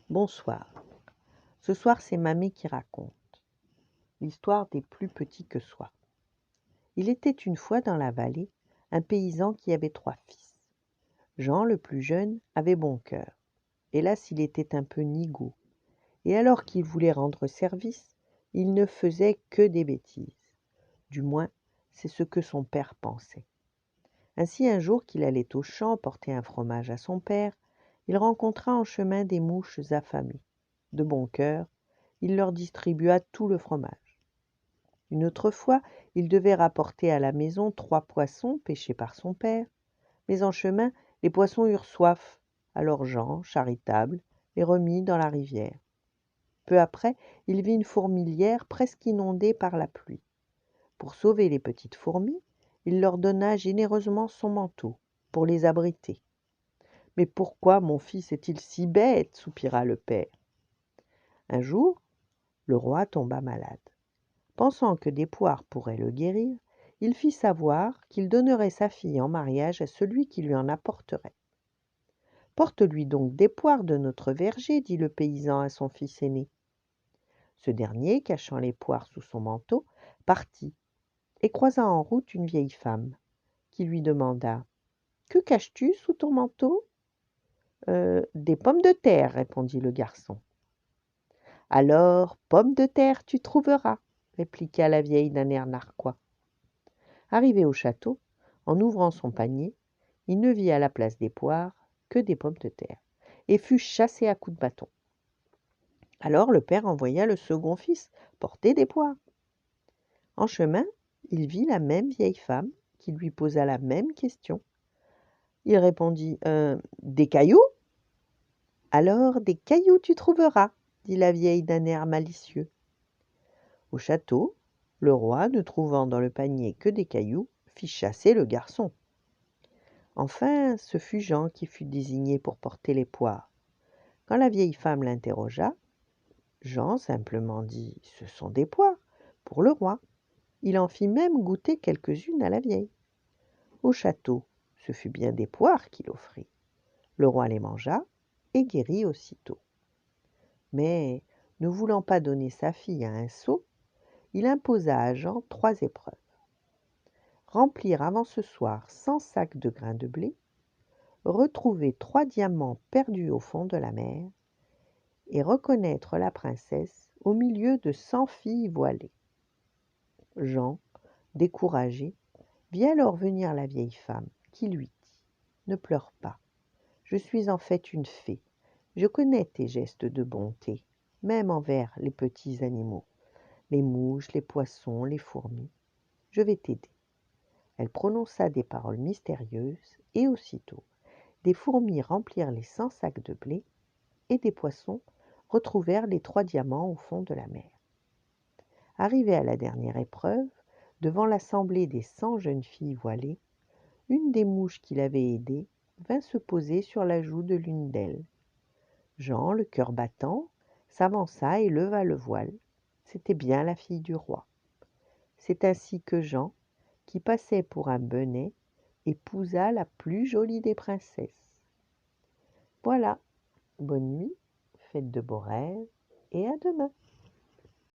Bonsoir. Ce soir, c'est Mamie qui raconte l'histoire des plus petits que soi. Il était une fois dans la vallée un paysan qui avait 3 fils. Jean, le plus jeune, avait bon cœur. Hélas, il était un peu nigaud. Et alors qu'il voulait rendre service, il ne faisait que des bêtises. Du moins, c'est ce que son père pensait. Ainsi, un jour qu'il allait au champ porter un fromage à son père, il rencontra en chemin des mouches affamées. De bon cœur, il leur distribua tout le fromage. Une autre fois, il devait rapporter à la maison 3 poissons pêchés par son père, mais en chemin, les poissons eurent soif. Alors Jean, charitable, les remit dans la rivière. Peu après, il vit une fourmilière presque inondée par la pluie. Pour sauver les petites fourmis, il leur donna généreusement son manteau, pour les abriter. « Mais pourquoi mon fils est-il si bête ?» soupira le père. Un jour, le roi tomba malade. Pensant que des poires pourraient le guérir, il fit savoir qu'il donnerait sa fille en mariage à celui qui lui en apporterait. « Porte-lui donc des poires de notre verger, dit le paysan à son fils aîné. Ce dernier, cachant les poires sous son manteau, partit et croisa en route une vieille femme, qui lui demanda « Que caches-tu sous ton manteau ?»« Des pommes de terre, répondit le garçon. « Alors, pommes de terre tu trouveras, répliqua la vieille d'un air narquois. Arrivé au château, en ouvrant son panier, il ne vit à la place des poires que des pommes de terre, et fut chassé à coups de bâton. Alors le père envoya le second fils porter des poires. En chemin, il vit la même vieille femme qui lui posa la même question. Il répondit « Des cailloux ?»« Alors des cailloux tu trouveras, dit la vieille d'un air malicieux. Au château, le roi, ne trouvant dans le panier que des cailloux, fit chasser le garçon. Enfin, ce fut Jean qui fut désigné pour porter les poires. Quand la vieille femme l'interrogea, Jean simplement dit « Ce sont des poires, pour le roi ». Il en fit même goûter quelques-unes à la vieille. Au château, ce fut bien des poires qu'il offrit. Le roi les mangea et guérit aussitôt. Mais, ne voulant pas donner sa fille à un sot, il imposa à Jean 3 épreuves. Remplir avant ce soir 100 sacs de grains de blé, retrouver 3 diamants perdus au fond de la mer et reconnaître la princesse au milieu de 100 filles voilées. Jean, découragé, vit alors venir la vieille femme qui lui dit « Ne pleure pas, je suis en fait une fée. Je connais tes gestes de bonté, même envers les petits animaux, les mouches, les poissons, les fourmis. Je vais t'aider. » Elle prononça des paroles mystérieuses et aussitôt, des fourmis remplirent les 100 sacs de blé et des poissons retrouvèrent les 3 diamants au fond de la mer. Arrivé à la dernière épreuve, devant l'assemblée des 100 jeunes filles voilées, une des mouches qui l'avait aidée vint se poser sur la joue de l'une d'elles. Jean, le cœur battant, s'avança et leva le voile. C'était bien la fille du roi. C'est ainsi que Jean, qui passait pour un benêt, épousa la plus jolie des princesses. Voilà, bonne nuit, faites de beaux rêves et à demain.